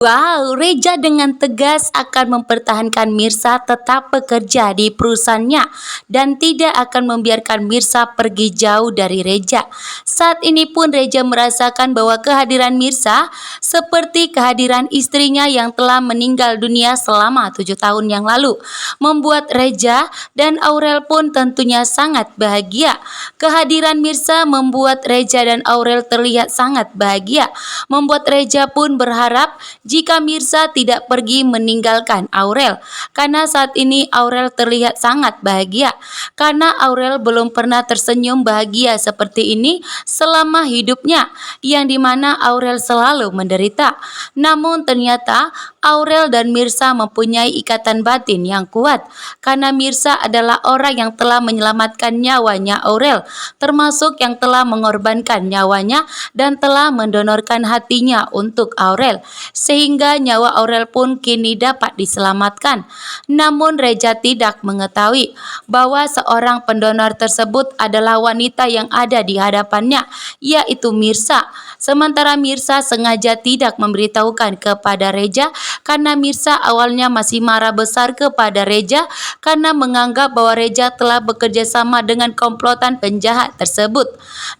Wow, Reja dengan tegas akan mempertahankan Mirsa tetap bekerja di perusahaannya dan tidak akan membiarkan Mirsa pergi jauh dari Reja. Saat ini pun Reja merasakan bahwa kehadiran Mirsa seperti kehadiran istrinya yang telah meninggal dunia selama 7 tahun yang lalu, membuat Reja dan Aurel pun tentunya sangat bahagia. Kehadiran Mirsa membuat Reja dan Aurel terlihat sangat bahagia, membuat Reja pun berharap jika Mirsa tidak pergi meninggalkan Aurel, karena saat ini Aurel terlihat sangat bahagia, karena Aurel belum pernah tersenyum bahagia seperti ini selama hidupnya, yang dimana Aurel selalu menderita. Namun ternyata Aurel dan Mirsa mempunyai ikatan batin yang kuat, karena Mirsa adalah orang yang telah menyelamatkan nyawanya Aurel, termasuk yang telah mengorbankan nyawanya dan telah mendonorkan hatinya untuk Aurel, sehingga nyawa Aurel pun kini dapat diselamatkan. Namun Reja tidak mengetahui bahwa seorang pendonor tersebut adalah wanita yang ada di hadapannya, yaitu Mirsa. Sementara Mirsa sengaja tidak memberitahukan kepada Reja karena Mirsa awalnya masih marah besar kepada Reja karena menganggap bahwa Reja telah bekerja sama dengan komplotan penjahat tersebut.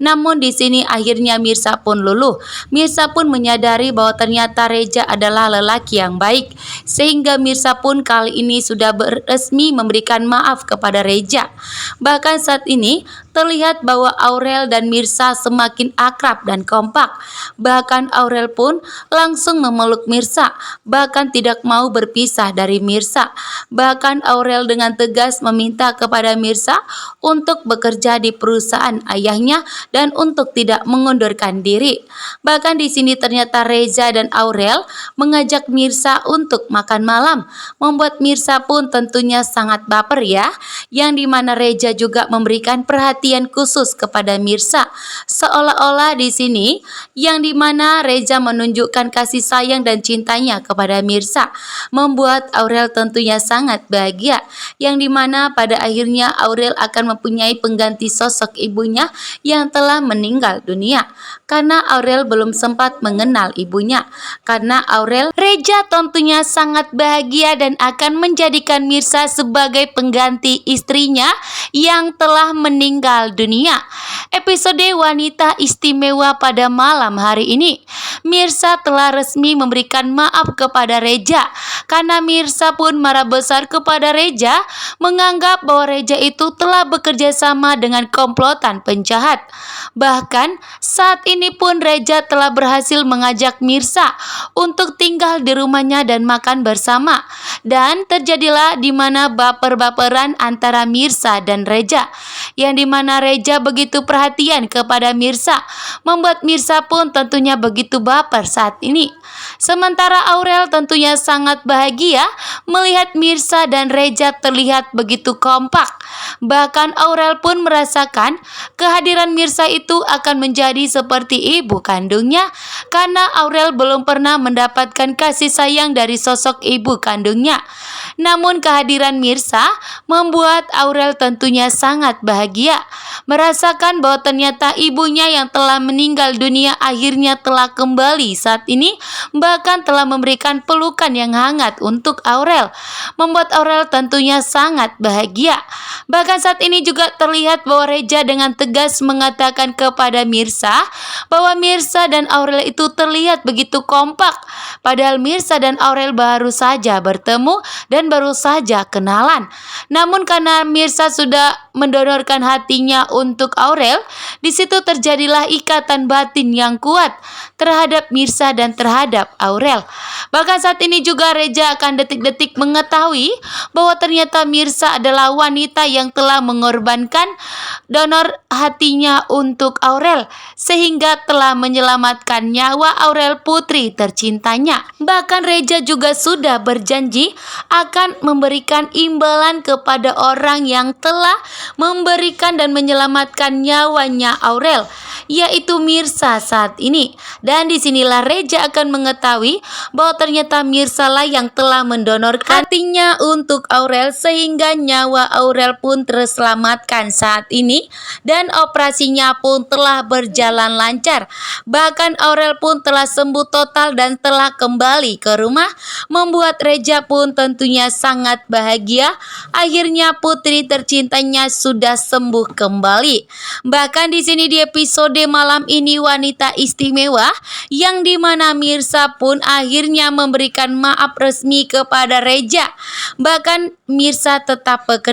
Namun di sini akhirnya Mirsa pun luluh. Mirsa pun menyadari bahwa ternyata Reja adalah lelaki yang baik, sehingga Mirsa pun kali ini sudah resmi memberikan maaf kepada Reja. Bahkan saat ini terlihat bahwa Aurel dan Mirsa semakin akrab dan kompak. Bahkan Aurel pun langsung memeluk Mirsa, bahkan tidak mau berpisah dari Mirsa. Bahkan Aurel dengan tegas meminta kepada Mirsa untuk bekerja di perusahaan ayahnya dan untuk tidak mengundurkan diri. Bahkan di sini ternyata Reza dan Aurel mengajak Mirsa untuk makan malam, membuat Mirsa pun tentunya sangat baper ya, yang dimana Reza juga memberikan perhatian khusus kepada Mirsa, seolah-olah di sini yang dimana Reza menunjukkan kasih sayang dan cintanya kepada Mirsa, membuat Aurel tentunya sangat bahagia, yang dimana pada akhirnya Aurel akan mempunyai pengganti sosok ibunya yang telah meninggal dunia, karena Aurel belum sempat mengenal ibunya. Karena Aurel, Reja tentunya sangat bahagia dan akan menjadikan Mirsa sebagai pengganti istrinya yang telah meninggal dunia. Episode wanita istimewa pada malam hari ini, Mirsa telah resmi memberikan maaf kepada Reja, karena Mirsa pun marah besar kepada Reja, menganggap bahwa Reja itu telah bekerja sama dengan komplotan penjahat. Bahkan saat ini pun Reja telah berhasil mengajak Mirsa untuk tinggal di rumahnya dan makan bersama. Dan terjadilah di mana baper-baperan antara Mirsa dan Reja, yang dimana Reja begitu perhatian kepada Mirsa, membuat Mirsa pun tentunya begitu baper saat ini. Sementara Aurel tentunya sangat bahagia melihat Mirsa dan Reja terlihat begitu kompak. Bahkan Aurel pun merasakan kehadiran Mirsa itu akan menjadi seperti ibu kandungnya, karena Aurel belum pernah mendapatkan kasih sayang dari sosok ibu kandungnya. Namun kehadiran Mirsa membuat Aurel tentunya sangat bahagia, merasakan bahwa ternyata ibunya yang telah meninggal dunia akhirnya telah kembali saat ini, bahkan telah memberikan pelukan yang hangat untuk Aurel, membuat Aurel tentunya sangat bahagia. Bahkan saat ini juga terlihat bahwa Reja dengan tegas mengatakan kepada Mirsa bahwa Mirsa dan Aurel itu terlihat begitu kompak, padahal Mirsa dan Aurel baru saja bertemu dan baru saja kenalan. Namun karena Mirsa sudah mendonorkan hatinya untuk Aurel, di situ terjadilah ikatan batin yang kuat terhadap Mirsa dan terhadap Aurel. Bahkan saat ini juga Reja akan detik-detik mengetahui bahwa ternyata Mirsa adalah wanita yang telah mengorbankan donor hatinya untuk Aurel, sehingga telah menyelamatkan nyawa Aurel putri tercintanya. Bahkan Reja juga sudah berjanji akan memberikan imbalan kepada orang yang telah memberikan dan menyelamatkan nyawanya Aurel, yaitu Mirsa saat ini. Dan disinilah Reja akan mengetahui bahwa ternyata Mirsa lah yang telah mendonorkan hatinya untuk Aurel, sehingga nyawa Aurel pun terselamatkan saat ini dan operasinya pun telah berjalan lancar. Bahkan Aurel pun telah sembuh total dan telah kembali kembali ke rumah, membuat Reja pun tentunya sangat bahagia. Akhirnya putri tercintanya sudah sembuh kembali. Bahkan di sini di episode malam ini wanita istimewa yang dimana Mirsa pun akhirnya memberikan maaf resmi kepada Reja. Bahkan Mirsa tetap bekerja